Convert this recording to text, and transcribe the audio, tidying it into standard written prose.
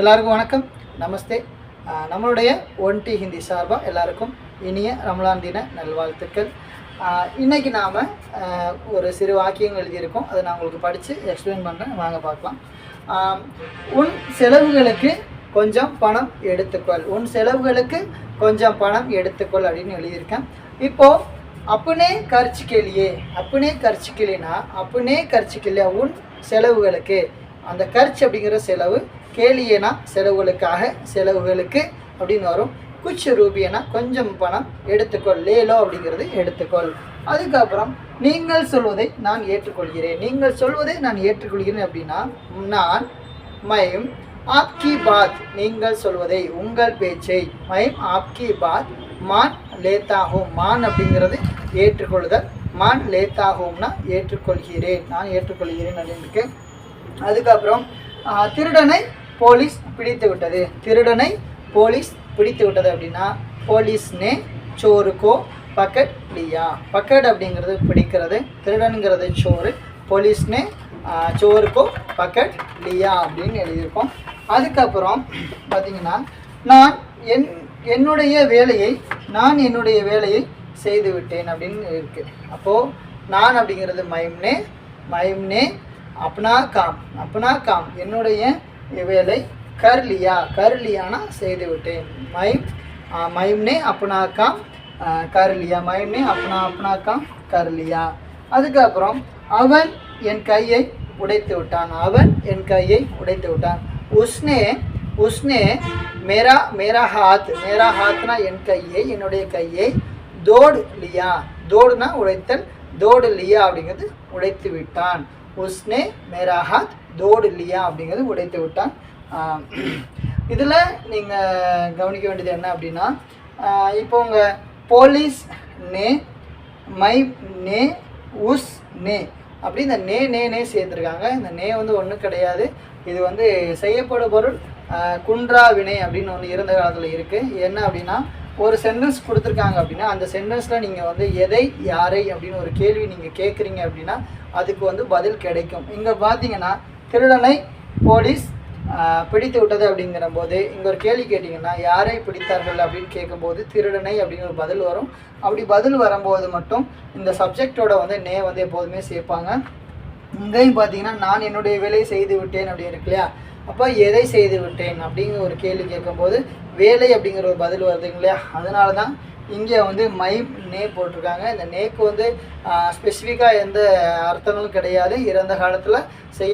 எல்லாருக்கும் வணக்கம், நமஸ்தே. நம்மளுடைய ஒன்டி ஹிந்தி சார்பாக எல்லாருக்கும் இனிய ரமலான் தின நல்வாழ்த்துக்கள். இன்றைக்கி நாம் ஒரு சிறு வாக்கியங்கள் எழுதியிருக்கோம். அதை நான் உங்களுக்கு படித்து எக்ஸ்பிளைன் பண்ணுறேன், வாங்க பார்க்கலாம். உன் செலவுகளுக்கு கொஞ்சம் பணம் எடுத்துக்கொள், உன் செலவுகளுக்கு கொஞ்சம் பணம் எடுத்துக்கொள் அப்படின்னு எழுதியிருக்கேன். இப்போது அப்பனே கர்ச்சிக்கலையே, அப்பனே கர்ச்சிக்கலைனா அப்பனே கர்ச்சிக்கலையா உன் செலவுகளுக்கு, அந்த கர்ச் அப்படிங்கிற செலவு, கேலியனா செலவுகளுக்காக, செலவுகளுக்கு அப்படின்னு வரும். குச் ரூபியனா கொஞ்சம் பணம் எடுத்துக்கொள், லேலோ அப்படிங்கிறது எடுத்துக்கொள். அதுக்கப்புறம் நீங்கள் சொல்வதை நான் ஏற்றுக்கொள்கிறேன், நீங்கள் சொல்வதை நான் ஏற்றுக்கொள்கிறேன் அப்படின்னா நான் மைம் ஆப்கி பாத், நீங்கள் சொல்வதை, உங்கள் பேச்சை, மைம் ஆப்கி பாத் மான் லேத்தாகும், மான் அப்படிங்கிறது ஏற்றுக்கொள்ளுதல், மான் லேத்தாகும்னா ஏற்றுக்கொள்கிறேன், நான் ஏற்றுக்கொள்கிறேன் அப்படின்னு. அதுக்கப்புறம் திருடனை போலீஸ் பிடித்து விட்டது, திருடனை போலீஸ் பிடித்து விட்டது அப்படின்னா போலீஸ்னே சோருக்கோ பக்கெட் லியா, பக்கெட் அப்படிங்கிறது பிடிக்கிறது, திருடனுங்கிறது சோறு, போலீஸ்னே சோருக்கோ பக்கெட் லியா அப்படின்னு எழுதியிருக்கோம். அதுக்கப்புறம் பார்த்திங்கன்னா நான் என்னுடைய வேலையை செய்து விட்டேன் அப்படின்னு இருக்குது. அப்போது நான் அப்படிங்கிறது மைம்னே அப்னா காம் என்னுடைய வேலை, கர்லியானா செய்து விட்டேன், மைம்னே அப்னா காம் கர்லியா, மைம்னே அப்னா காம் கர்லியா. அதுக்கப்புறம் அவன் என் கையை உடைத்து விட்டான், அவன் என் கையை உடைத்து விட்டான். உஸ்னே மேரா ஹாத்னா என் கையை, என்னுடைய கையை, தோடு லியா, தோடுனா உடைத்தல், தோடு லியா அப்படிங்கிறது உடைத்து விட்டான். உஸ்னே மேரா ஹாத் தோடு லியா அப்படிங்கிறது உடைத்து விட்டான். இதில் நீங்கள் கவனிக்க வேண்டியது என்ன அப்படின்னா, இப்போ உங்கள் போலீஸ் நே, மை நே, உஸ் நே அப்படி இந்த நே சேர்த்துருக்காங்க. இந்த நே ஒன்றும் கிடையாது, இது செய்யப்படும் பொருள் குன்றா வினை அப்படின்னு ஒன்று இருந்த காலத்தில் இருக்குது. என்ன அப்படின்னா, ஒரு சென்டென்ஸ் கொடுத்துருக்காங்க அப்படின்னா அந்த சென்டென்ஸில் நீங்கள் எதை, யாரை அப்படின்னு ஒரு கேள்வி நீங்கள் கேட்குறீங்க அப்படின்னா அதுக்கு பதில் கிடைக்கும். இங்கே பார்த்தீங்கன்னா திருடனை போலீஸ் பிடித்து விட்டது அப்படிங்கிற போது இங்கே ஒரு கேள்வி கேட்டிங்கன்னா யாரை பிடித்தார்கள் அப்படின்னு கேட்கும்போது திருடனை அப்படிங்கிற ஒரு பதில் வரும். அப்படி பதில் வரும்போது மட்டும் இந்த சப்ஜெக்டோட நே எப்போதுமே சேர்ப்பாங்க. இங்கேயும் பார்த்தீங்கன்னா நான் என்னுடைய வேலையை செய்து விட்டேன் அப்படின்னு இருக்கு இல்லையா, அப்போ எதை செய்து விட்டேன் அப்படிங்கிற ஒரு கேள்வி கேட்கும்போது வேலை அப்படிங்கிற ஒரு பதில் வருதுங்க இல்லையா, அதனால தான் இங்கே நே போட்டிருக்காங்க. இந்த நேக்கு ஸ்பெசிஃபிக்காக எந்த அர்த்தங்களும் கிடையாது. இறந்த காலத்தில்